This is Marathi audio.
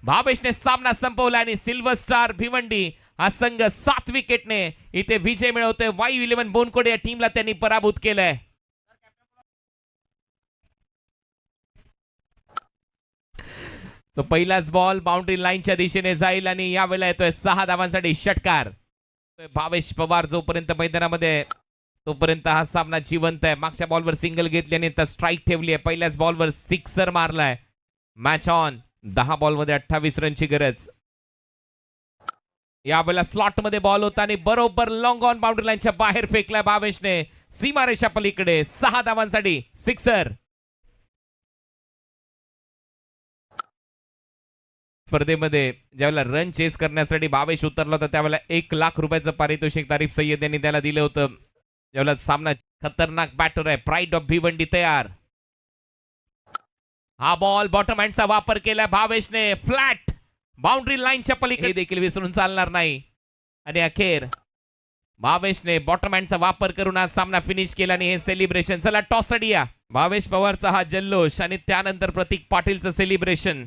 भावेशने सामना संपवला आणि सिल्वर स्टार भिवंडी हा संघ 7 विकेटने इथे विजय मिळवतोय. वायू 11 बोनकोडे या टीमला त्यांनी पराभूत केलंय. तो पहिलाच बॉल बाउंड्री लाईनच्या दिशेने जाईल आणि यावेळेला येतोय 6 धावांसाठी षटकार. भावेश पवार जोपर्यंत मैदानामध्ये तोपर्यंत हा सामना जिवंत आहे. मागच्या बॉलवर सिंगल घेतली आणि आता स्ट्राईक ठेवली आहे. पहिल्याच बॉलवर सिक्सर मारलाय. Match on. 10 बॉलमध्ये 28 रनची गरज. यावेळेला स्लॉट मध्ये बॉल होता आणि बरोबर लॉंग ऑन बाउंड्री लाईनच्या बाहेर फेकलाय भावेशने सीमारेषा पलीकडे. 6 धावांसाठी सिक्सर. स्पर्धेमध्ये ज्यावेळेला रन चेस करण्यासाठी भावेश उतरला होता त्यावेळेला 1 लाख रुपयाचं पारितोषिक तारिफ सय्यद यांनी त्याला दिलं होतं. ज्यावेळेला सामना खतरनाक बॅटर आहे. प्राईड ऑफ भिवंडी तयार. हा बॉल बॉटम हँडचा वापर केलाय भावेशने. फ्लॅट बाउंड्री लाईनच्या पलीकडे देखील विसरून चालणार नाही. आणि अखेर भावेशने बॉटम हँडचा वापर करून हा सामना फिनिश केला आणि हे सेलिब्रेशन. चला टॉस अडिया. भावेश पवारचा हा जल्लोष आणि त्यानंतर प्रतीक पाटीलचं सेलिब्रेशन.